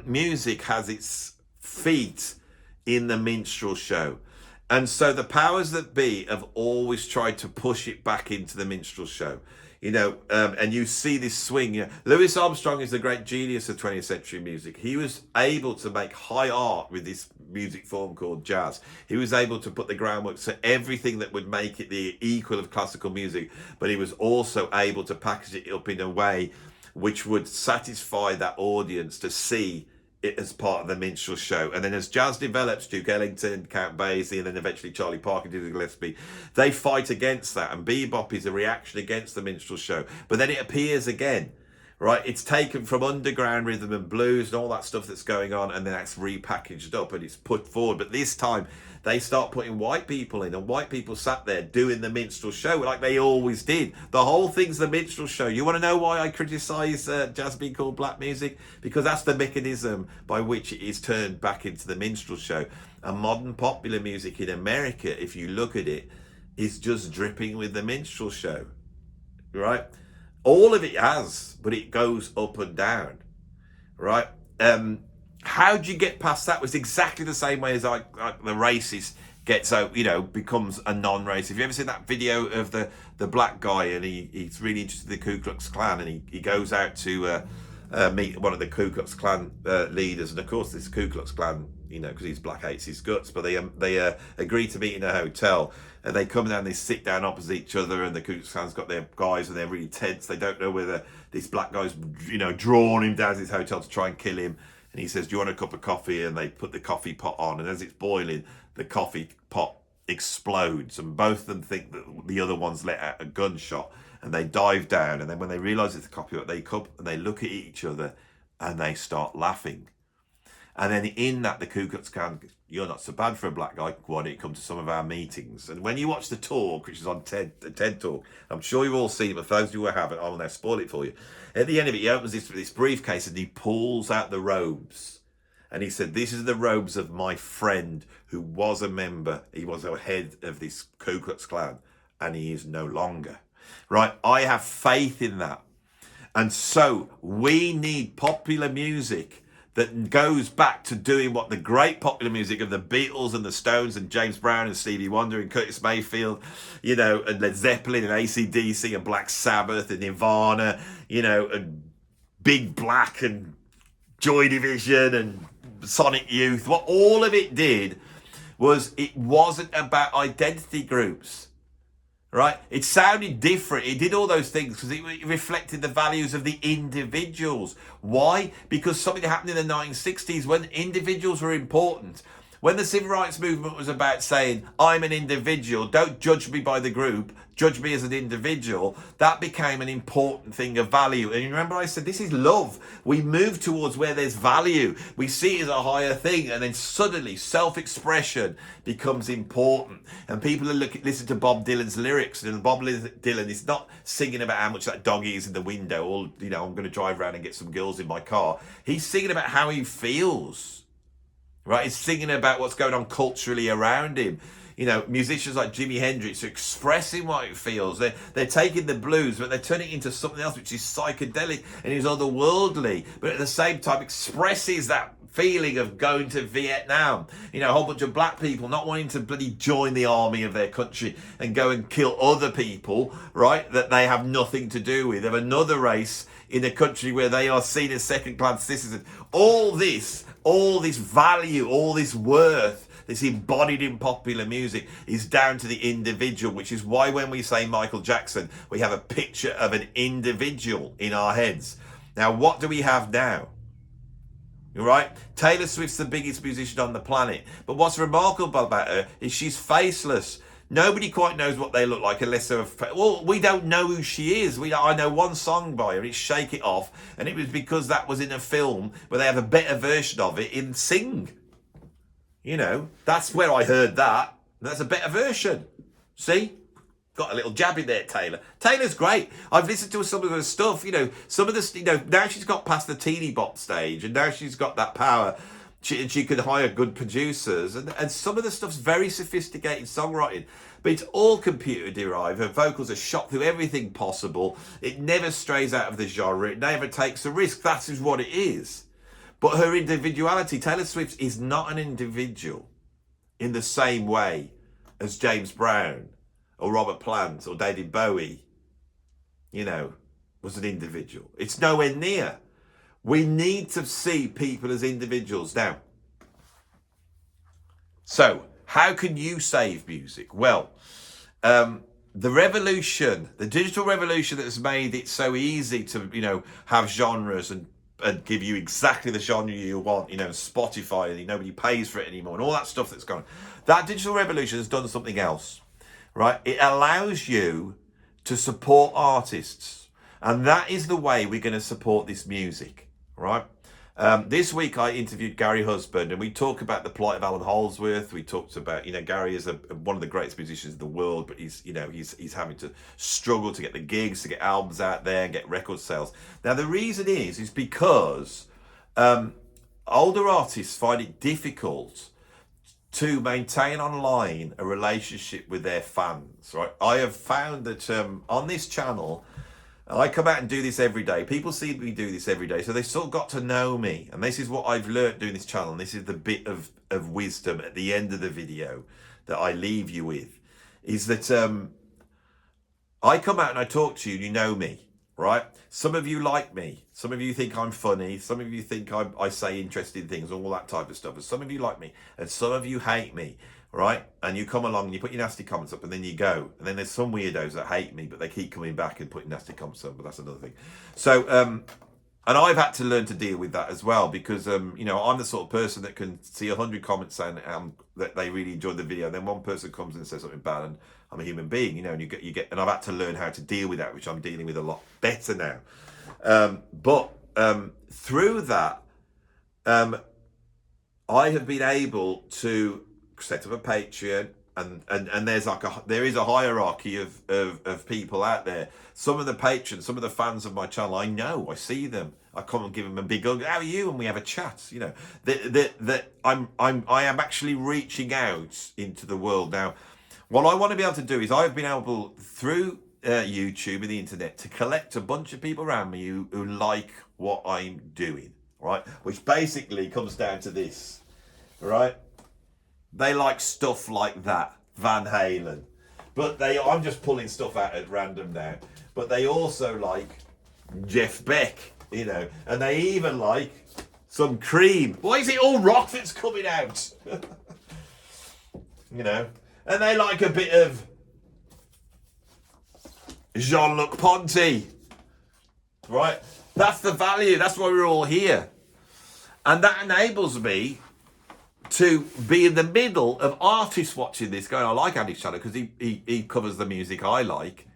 music has its feet in the minstrel show. And so the powers that be have always tried to push it back into the minstrel show. You know, and you see this swing. You know, Louis Armstrong is the great genius of 20th century music. He was able to make high art with this music form called jazz. He was able to put the groundwork to everything that would make it the equal of classical music, but he was also able to package it up in a way which would satisfy that audience to see it as part of the minstrel show. And then as jazz develops, Duke Ellington, Count Basie, and then eventually Charlie Parker, Dizzy Gillespie, they fight against that. And bebop is a reaction against the minstrel show. But then it appears again, right? It's taken from underground rhythm and blues and all that stuff that's going on, and then that's repackaged up and it's put forward. But this time they start putting white people in, and white people sat there doing the minstrel show like they always did. The whole thing's the minstrel show. You want to know why I criticise jazz being called black music? Because that's the mechanism by which it is turned back into the minstrel show. And modern popular music in America, if you look at it, is just dripping with the minstrel show, right? All of it has, but it goes up and down, right? How do you get past that? It was exactly the same way as like the racist gets out, you know, becomes a non-racist. Have you ever seen that video of the black guy, and he's really interested in the Ku Klux Klan, and he goes out to meet one of the Ku Klux Klan leaders, and of course this Ku Klux Klan, you know, because he's black, hates his guts, but they agree to meet in a hotel, and they come down, they sit down opposite each other, and the Ku Klux Klan's got their guys, and they're really tense. They don't know whether this black guy's, you know, drawn him down to his hotel to try and kill him. And he says, do you want a cup of coffee? And they put the coffee pot on, and as it's boiling, the coffee pot explodes, and both of them think that the other one's let out a gunshot, and they dive down, and then when they realise it's the coffee pot, they come and they look at each other and they start laughing. And then in that, the Ku Klux Klan, you're not so bad for a black guy, why don't you come to some of our meetings? And when you watch the talk, which is on the TED Talk, I'm sure you've all seen it, but for those of you who haven't, I will now spoil it for you. At the end of it, he opens this briefcase and he pulls out the robes. And he said, this is the robes of my friend who was a member. He was a head of this Ku Klux Klan, and he is no longer. Right? I have faith in that. And so we need popular music that goes back to doing what the great popular music of the Beatles and the Stones and James Brown and Stevie Wonder and Curtis Mayfield, you know, and Led Zeppelin and AC/DC and Black Sabbath and Nirvana, you know, and Big Black and Joy Division and Sonic Youth. What all of it did was it wasn't about identity groups. Right? It sounded different. It did all those things because it reflected the values of the individuals. Why? Because something happened in the 1960s when individuals were important. When the civil rights movement was about saying, I'm an individual, don't judge me by the group, judge me as an individual, that became an important thing of value. And you remember I said, this is love. We move towards where there's value. We see it as a higher thing, and then suddenly self-expression becomes important. And people are listen to Bob Dylan's lyrics, and Bob Dylan is not singing about how much that doggy is in the window, or, you know, I'm going to drive around and get some girls in my car. He's singing about how he feels. Right, he's singing about what's going on culturally around him. You know, musicians like Jimi Hendrix are expressing what it feels. They're taking the blues, but they're turning it into something else which is psychedelic and is otherworldly, but at the same time expresses that feeling of going to Vietnam. You know, a whole bunch of black people not wanting to bloody join the army of their country and go and kill other people, right, that they have nothing to do with, of another race in a country where they are seen as second-class citizens. All this value, all this worth, this embodied in popular music is down to the individual, which is why when we say Michael Jackson, we have a picture of an individual in our heads. Now, what do we have now? Right? Taylor Swift's the biggest musician on the planet. But what's remarkable about her is she's faceless. Nobody quite knows what they look like unless they're... Well, we don't know who she is. I know one song by her, it's Shake It Off, and it was because that was in a film where they have a better version of it in Sing. You know, that's where I heard that. That's a better version. See? Got a little jab in there, Taylor. Taylor's great. I've listened to some of her stuff, you know, some of this, you know, now she's got past the teeny bop stage and now she's got that power. She could hire good producers and some of the stuff's very sophisticated songwriting, but it's all computer derived. Her vocals are shot through everything possible. It never strays out of the genre. It never takes a risk. That is what it is. But her individuality, Taylor Swift is not an individual in the same way as James Brown or Robert Plant or David Bowie, you know, was an individual. It's nowhere near. We need to see people as individuals. Now, so how can you save music? Well, the revolution, the digital revolution that has made it so easy to, you know, have genres and give you exactly the genre you want, you know, Spotify, and nobody pays for it anymore, and all that stuff that's gone. That digital revolution has done something else, right? It allows you to support artists, and that is the way we're going to support this music, right? This week I interviewed Gary Husband, and we talk about the plight of Alan Holdsworth. We talked about, you know, Gary is one of the greatest musicians in the world, but he's having to struggle to get the gigs, to get albums out there and get record sales. Now the reason is because older artists find it difficult to maintain online a relationship with their fans, right? I have found that on this channel, I come out and do this every day. People see me do this every day, so they sort of got to know me. And this is what I've learned doing this channel. And this is the bit of wisdom at the end of the video that I leave you with, is that I come out and I talk to you and you know me, right? Some of you like me. Some of you think I'm funny. Some of you think I say interesting things, all that type of stuff. And some of you like me and some of you hate me. Right? And you come along and you put your nasty comments up and then you go. And then there's some weirdos that hate me, but they keep coming back and putting nasty comments up, but that's another thing. So, and I've had to learn to deal with that as well, because, you know, I'm the sort of person that can see 100 comments saying that they really enjoyed the video. Then one person comes in and says something bad, and I'm a human being, you know, and you get, and I've had to learn how to deal with that, which I'm dealing with a lot better now. But through that, I have been able to set up a Patreon, and there's like there is a hierarchy of people out there. Some of the patrons, some of the fans of my channel, I know, I see them, I come and give them a big hug, how are you, and we have a chat, you know, that I am actually reaching out into the world. Now what I want to be able to do is I've been able through YouTube and the internet to collect a bunch of people around me who like what I'm doing, right? Which basically comes down to this, right? They like stuff like that, Van Halen. But I'm just pulling stuff out at random now. But they also like Jeff Beck, you know. And they even like some Cream. Why is it all rock that's coming out? You know. And they like a bit of Jean-Luc Ponty. Right? That's the value. That's why we're all here. And that enables me to be in the middle of artists watching this going, I like Andy's channel because he covers the music I like,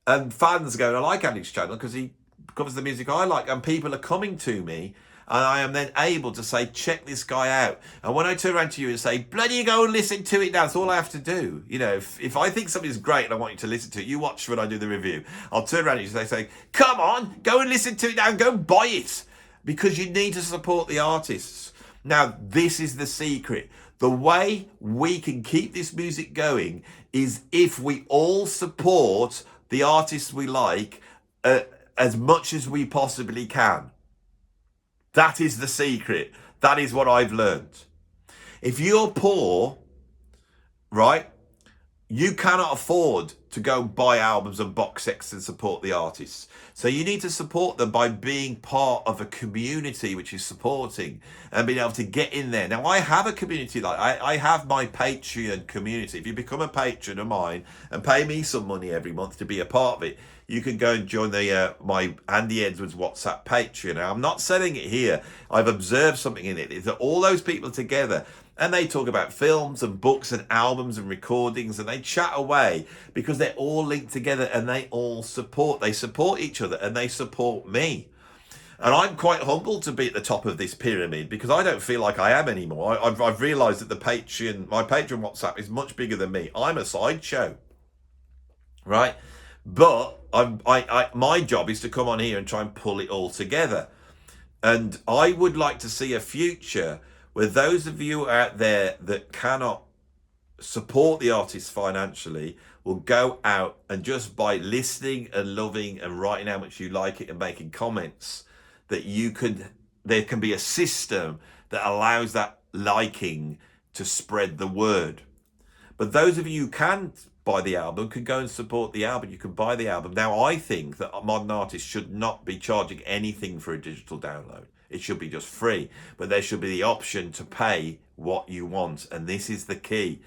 and fans going, I like Andy's channel because he covers the music I like, and people are coming to me, and I am then able to say, check this guy out. And when I turn around to you and say, bloody go and listen to it now, that's all I have to do. You know, if I think something's great and I want you to listen to it, you watch when I do the review, I'll turn around and say, come on, go and listen to it now and go and buy it, because you need to support the artists. Now, this is the secret. The way we can keep this music going is if we all support the artists we like as much as we possibly can. That is the secret. That is what I've learned. If you're poor, right, you cannot afford to go and buy albums and box sets and support the artists. So you need to support them by being part of a community which is supporting and being able to get in there. Now, I have a community like I have my Patreon community. If you become a patron of mine and pay me some money every month to be a part of it, you can go and join the my Andy Edwards WhatsApp Patreon. Now, I'm not selling it here. I've observed something in it. Is that all those people together, and they talk about films and books and albums and recordings, and they chat away because they're all linked together and they all support. They support each other and they support me. And I'm quite humbled to be at the top of this pyramid because I don't feel like I am anymore. I've realised that my Patreon WhatsApp is much bigger than me. I'm a sideshow, right? But my job is to come on here and try and pull it all together. And I would like to see a future where those of you out there that cannot support the artists financially will go out and just by listening and loving and writing how much you like it and making comments, that there can be a system that allows that liking to spread the word. But those of you who can't buy the album can go and support the album. You can buy the album. Now, I think that modern artists should not be charging anything for a digital download. It should be just free, but there should be the option to pay what you want. And this is the key.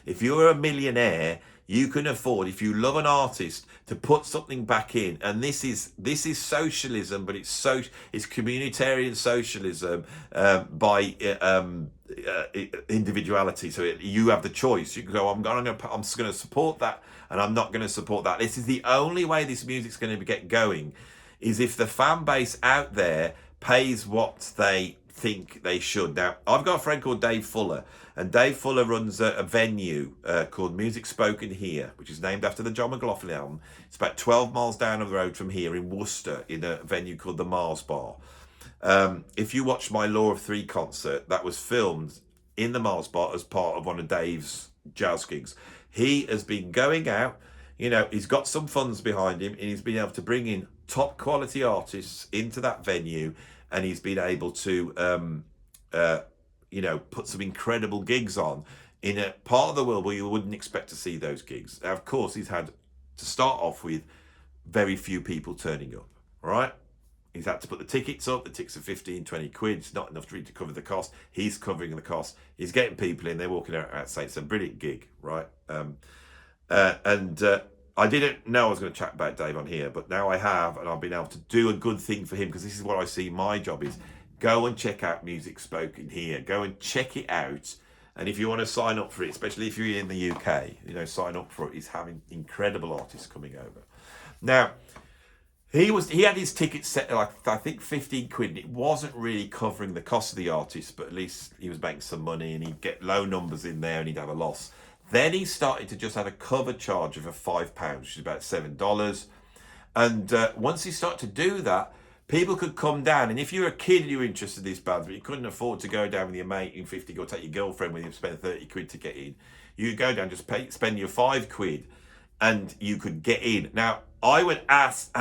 If you're a millionaire, you can afford, if you love an artist, to put something back in. And this is socialism, but it's communitarian socialism by individuality. So you have the choice. You can go, I'm just going to support that, and I'm not going to support that. This is the only way this music's going to get going, is if the fan base out there pays what they think they should. Now, I've got a friend called Dave Fuller, and Dave Fuller runs a venue called Music Spoken Here, which is named after the John McLaughlin album. It's about 12 miles down the road from here in Worcester, in a venue called the Mars Bar. If you watch my Law of Three concert, that was filmed in the Mars Bar as part of one of Dave's jazz gigs. He has been going out, he's got some funds behind him, and he's been able to bring in top quality artists into that venue, and he's been able to put some incredible gigs on in a part of the world where you wouldn't expect to see those gigs. Now, of course, he's had to start off with very few people turning up, right? He's had to put the tickets up. The tickets are 15, 20 quid. It's not enough to cover the cost. He's covering the cost. He's getting people in. They're walking out saying it's a brilliant gig, right? I didn't know I was going to chat about Dave on here, but now I have, and I've been able to do a good thing for him, because this is what I see my job is. Go and check out Music Spoken Here. Go and check it out. And if you want to sign up for it, especially if you're in the UK, sign up for it. He's having incredible artists coming over. Now, he had his ticket set at I think 15 quid, and it wasn't really covering the cost of the artist, but at least he was making some money, and he'd get low numbers in there and he'd have a loss. Then he started to just have a cover charge of £5, which is about $7. And once he started to do that, people could come down. And if you're a kid and you're interested in these bands, but you couldn't afford to go down with your mate in 50 or take your girlfriend with you and spend 30 quid to get in, you go down, just spend your 5 quid, and you could get in. Now, I would ask,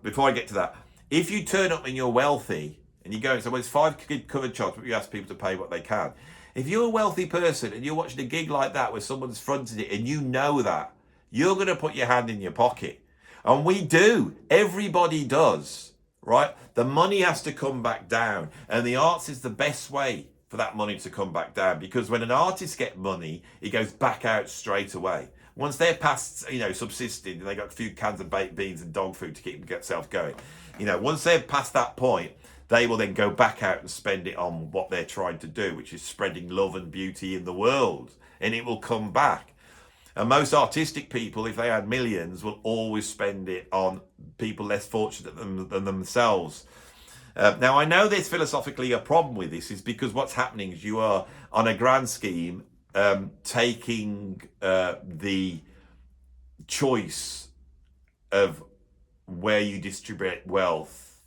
before I get to that, if you turn up and you're wealthy, and you go and say, well, it's 5 quid cover charge, but you ask people to pay what they can. If you're a wealthy person and you're watching a gig like that where someone's fronted it and you know that, you're going to put your hand in your pocket. And we do. Everybody does, right? The money has to come back down. And the arts is the best way for that money to come back down, because when an artist gets money, it goes back out straight away. Once they're past, subsisting, and they got a few cans of baked beans and dog food to keep themselves going, once they're past that point, they will then go back out and spend it on what they're trying to do, which is spreading love and beauty in the world. And it will come back. And most artistic people, if they had millions, will always spend it on people less fortunate than themselves. Now, I know there's philosophically a problem with this, is because what's happening is you are, on a grand scheme, taking the choice of where you distribute wealth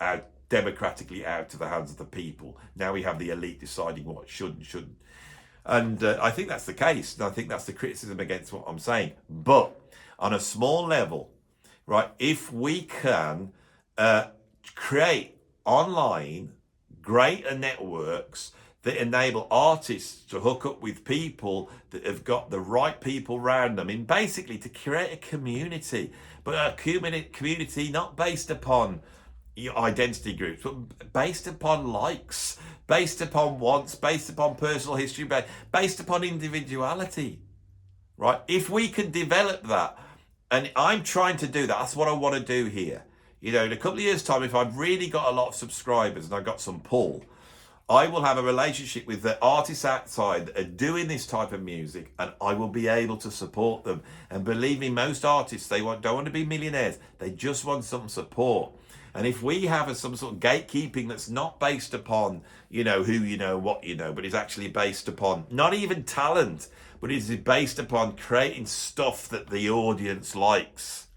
out democratically out to the hands of the people. Now we have the elite deciding what should and shouldn't. And I think that's the case. And I think that's the criticism against what I'm saying. But on a small level, right, if we can create online greater networks that enable artists to hook up with people that have got the right people around them, in basically to create a community, but a community not based upon your identity groups, but based upon likes, based upon wants, based upon personal history, based upon individuality, right? If we can develop that, and I'm trying to do that, that's what I want to do here. You know, in a couple of years' time, if I've really got a lot of subscribers and I've got some pull, I will have a relationship with the artists outside that are doing this type of music, and I will be able to support them. And believe me, most artists, don't want to be millionaires. They just want some support. And if we have some sort of gatekeeping that's not based upon, you know, who you know, what you know, but is actually based upon not even talent, but is based upon creating stuff that the audience likes,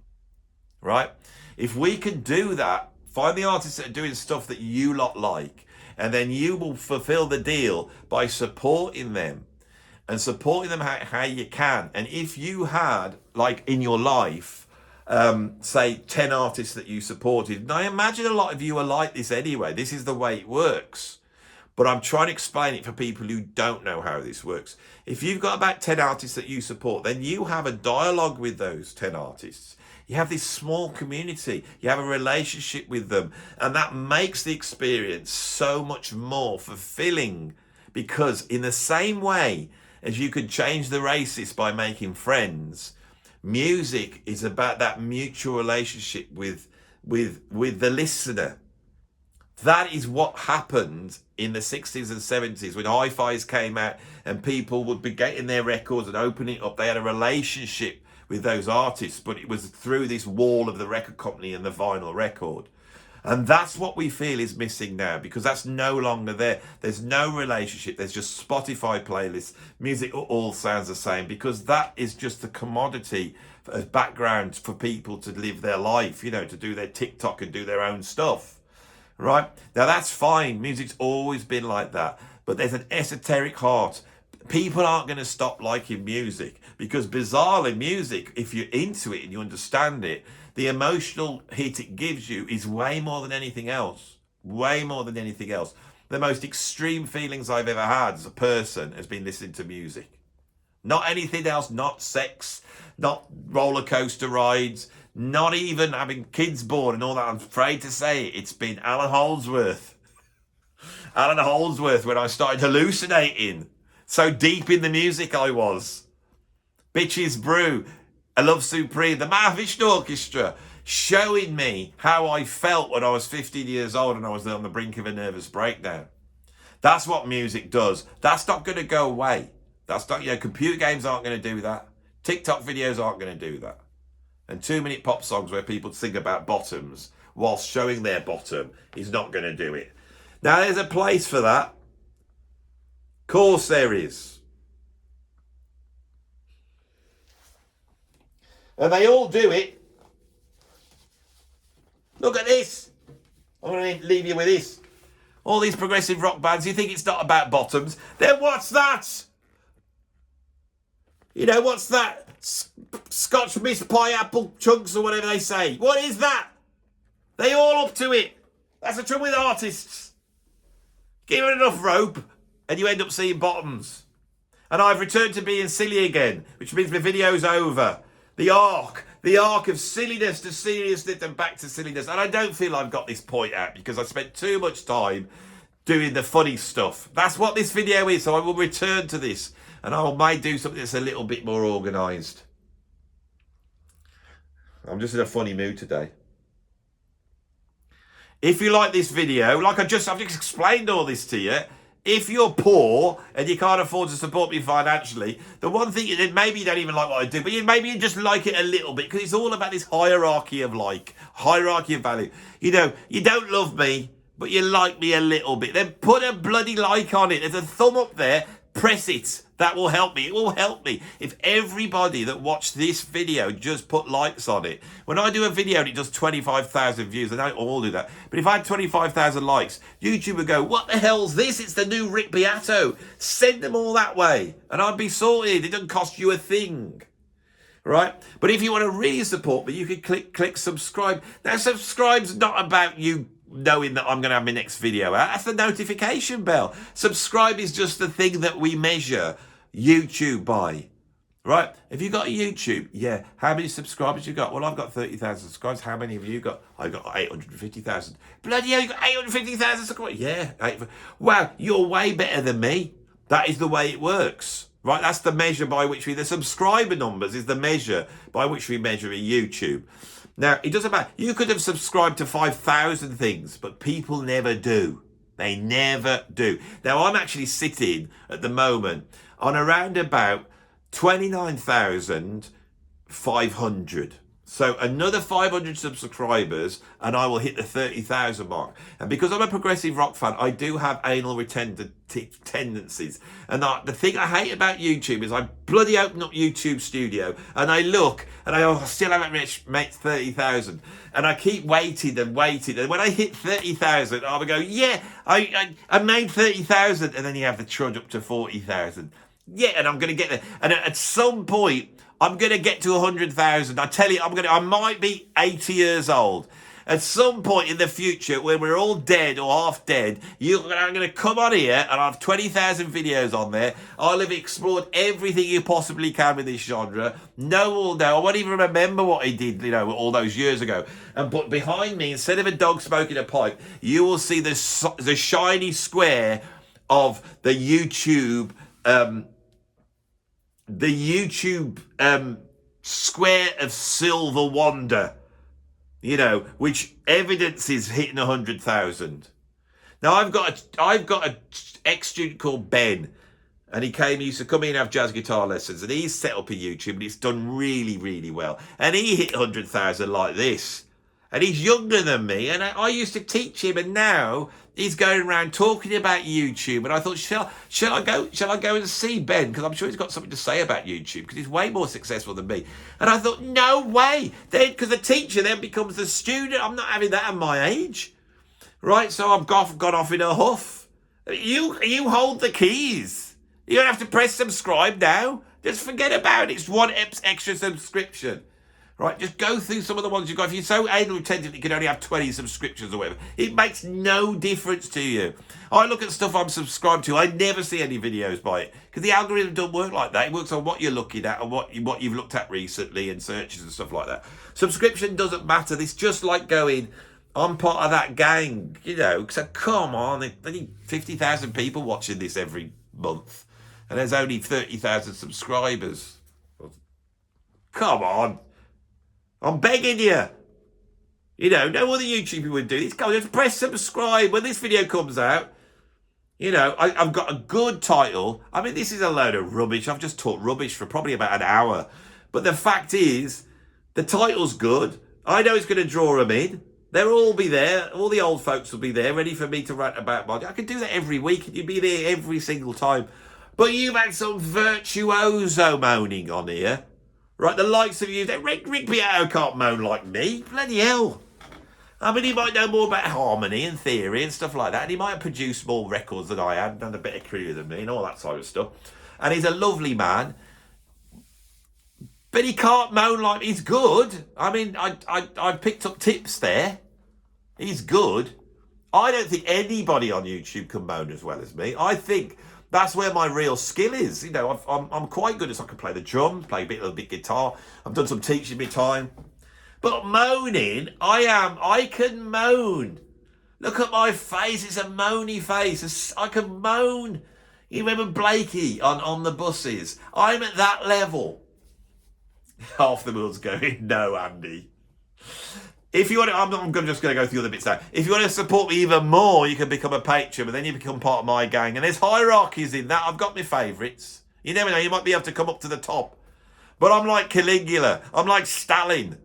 right? If we can do that, find the artists that are doing stuff that you lot like, and then you will fulfill the deal by supporting them and supporting them how you can. And if you had, like in your life, say 10 artists that you supported, and I imagine a lot of you are like this anyway, this is the way it works, but I'm trying to explain it for people who don't know how this works. If you've got about 10 artists that you support, then you have a dialogue with those 10 artists. You have this small community, you have a relationship with them, and that makes the experience so much more fulfilling, because in the same way as you could change the races by making friends, music is about that mutual relationship with the listener. That is what happened in the 60s and 70s when hi-fis came out and people would be getting their records and opening it up. They had a relationship with those artists, but it was through this wall of the record company and the vinyl record. And that's what we feel is missing now, because that's no longer there. There's no relationship. There's just Spotify playlists. Music all sounds the same, because that is just the commodity as background for people to live their life, you know, to do their TikTok and do their own stuff, right? Now that's fine. Music's always been like that, but there's an esoteric heart. People aren't going to stop liking music, because bizarrely music, if you're into it and you understand it, the emotional hit it gives you is way more than anything else. Way more than anything else. The most extreme feelings I've ever had as a person has been listening to music. Not anything else, not sex, not roller coaster rides, not even having kids born and all that. I'm afraid to say it. It's been Alan Holdsworth. Alan Holdsworth, when I started hallucinating. So deep in the music I was. Bitches Brew, A Love Supreme, the Mahavishnu Orchestra, showing me how I felt when I was 15 years old and I was on the brink of a nervous breakdown. That's what music does. That's not going to go away. That's not, you know, computer games aren't going to do that. TikTok videos aren't going to do that. And 2-minute pop songs where people sing about bottoms whilst showing their bottom is not going to do it. Now, there's a place for that. Of course there is. And they all do it. Look at this. I'm going to leave you with this. All these progressive rock bands, you think it's not about bottoms? Then what's that? You know, what's that? Scotch mist pie apple chunks or whatever they say. What is that? They all up to it. That's the trouble with artists. Give it enough rope and you end up seeing bottoms. And I've returned to being silly again, which means my video's over. The arc of silliness to seriousness and back to silliness. And I don't feel I've got this point out because I spent too much time doing the funny stuff. That's what this video is, so I will return to this. And I might do something that's a little bit more organised. I'm just in a funny mood today. If you like this video, I've just explained all this to you. If you're poor and you can't afford to support me financially, the one thing, maybe you don't even like what I do, but maybe you just like it a little bit, because it's all about this hierarchy of hierarchy of value. You know, you don't love me, but you like me a little bit. Then put a bloody like on it. There's a thumb up there. Press it. That will help me. It will help me. If everybody that watched this video just put likes on it. When I do a video and it does 25,000 views, I don't all do that, but if I had 25,000 likes, YouTube would go, what the hell's this? It's the new Rick Beato. Send them all that way and I'd be sorted. It doesn't cost you a thing. Right? But if you want to really support me, you can click subscribe. Now, subscribe's not about you knowing that I'm going to have my next video out. That's the notification bell. Subscribe is just the thing that we measure YouTube by. Right? If you got a YouTube, yeah. How many subscribers you got? Well, I've got 30,000 subscribers. How many have you got? I got 850,000. Bloody hell, you got 850,000 subscribers? Yeah. Wow, you're way better than me. That is the way it works. Right? That's the measure by which the subscriber numbers is the measure by which we measure a YouTube. Now, it doesn't matter. You could have subscribed to 5,000 things, but people never do. They never do. Now, I'm actually sitting at the moment on around about 29,500. So another 500 subscribers and I will hit the 30,000 mark. And because I'm a progressive rock fan, I do have anal retentive tendencies. And the thing I hate about YouTube is I bloody open up YouTube Studio and I look and I still haven't made 30,000. And I keep waiting and waiting. And when I hit 30,000, I'll go, yeah, I made 30,000. And then you have to trudge up to 40,000. Yeah, and I'm going to get there. And at some point, I'm going to get to 100,000. I tell you, I might be 80 years old. At some point in the future, when we're all dead or half dead, I'm going to come on here and I have 20,000 videos on there. I'll have explored everything you possibly can with this genre. No one will know. I won't even remember what I did, all those years ago. But behind me, instead of a dog smoking a pipe, you will see the shiny square of the YouTube square of silver wonder, which evidences hitting 100,000. Now I've got a ex-student called Ben, and he used to come in and have jazz guitar lessons, and he's set up a YouTube and it's done really, really well. And he hit 100,000 like this. And he's younger than me, and I used to teach him, and now he's going around talking about YouTube. And I thought, shall I go and see Ben? Because I'm sure he's got something to say about YouTube, because he's way more successful than me. And I thought, no way. Then, because the teacher then becomes the student. I'm not having that at my age. Right? So I've gone off in a huff. You hold the keys. You don't have to press subscribe now. Just forget about it. It's one extra subscription. Right, just go through some of the ones you've got. If you're so anal retentive, you can only have 20 subscriptions or whatever. It makes no difference to you. I look at stuff I'm subscribed to. I never see any videos by it because the algorithm doesn't work like that. It works on what you're looking at and what you've looked at recently and searches and stuff like that. Subscription doesn't matter. It's just like going, I'm part of that gang, So come on, they need 50,000 people watching this every month, and there's only 30,000 subscribers. Come on. I'm begging you. No other YouTuber would do this. Go on, just press subscribe when this video comes out. I've got a good title. I mean, this is a load of rubbish. I've just talked rubbish for probably about an hour. But the fact is, the title's good. I know it's going to draw them in. They'll all be there. All the old folks will be there, ready for me to rant about my... I could do that every week, and you'd be there every single time. But you've had some virtuoso moaning on here. Right, the likes of you, Rick Beato can't moan like me. Bloody hell. I mean, he might know more about harmony and theory and stuff like that. And he might have produced more records than I had and done a better career than me and all that sort of stuff. And he's a lovely man. But he can't moan like he's good. I mean, I picked up tips there. He's good. I don't think anybody on YouTube can moan as well as me. I think... that's where my real skill is. I'm quite good as I can play the drums, play a little bit guitar. I've done some teaching my time. But moaning, I can moan. Look at my face, it's a moany face. I can moan. You remember Blakey on the buses? I'm at that level. Half the world's going, no, Andy. If you want to, I'm just going to go through the other bits now. If you want to support me even more, you can become a patron, and then you become part of my gang. And there's hierarchies in that. I've got my favourites. You never know, you might be able to come up to the top. But I'm like Caligula. I'm like Stalin.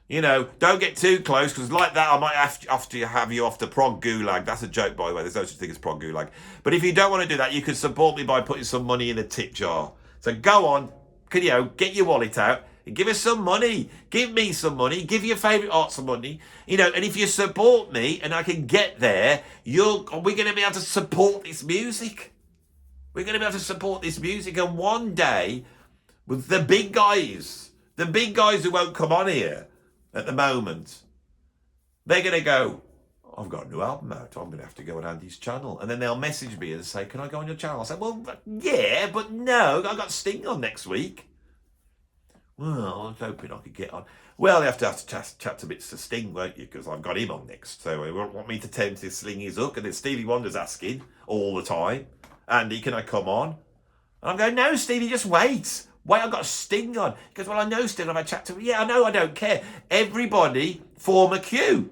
Don't get too close, because like that, I might have to have you off the prog gulag. That's a joke, by the way. There's no such thing as prog gulag. But if you don't want to do that, you can support me by putting some money in the tip jar. So go on, get your wallet out. Give us some money. Give me some money. Give your favourite arts some money. And if you support me and I can get there, we're going to be able to support this music. We're going to be able to support this music. And one day, with the big guys who won't come on here at the moment, they're going to go, I've got a new album out. I'm going to have to go on Andy's channel. And then they'll message me and say, can I go on your channel? I say, well, yeah, but no, I got Sting on next week. Well, I was hoping I could get on. Well, you have to chat a bit to Sting, won't you? Because I've got him on next. So he won't want me to tend to sling his hook. And then Stevie Wonder's asking all the time, Andy, can I come on? And I'm going, no, Stevie, just wait. Wait, I've got Sting on. He goes, well, I know Sting. I've had chat to him. Yeah, I know, I don't care. Everybody form a queue.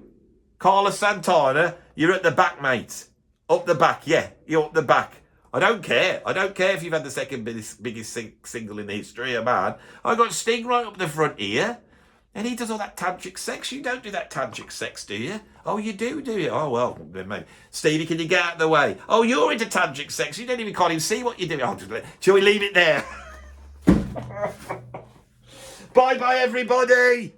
Carlos Santana, you're at the back, mate. Up the back, yeah, you're up the back. I don't care. I don't care if you've had the second biggest single in the history of man. I got Sting right up the front here. And he does all that tantric sex. You don't do that tantric sex, do you? Oh, you do you? Oh, well, then maybe. Stevie, can you get out of the way? Oh, you're into tantric sex. You don't even can't even see what you're doing. Oh, shall we leave it there? Bye-bye, everybody.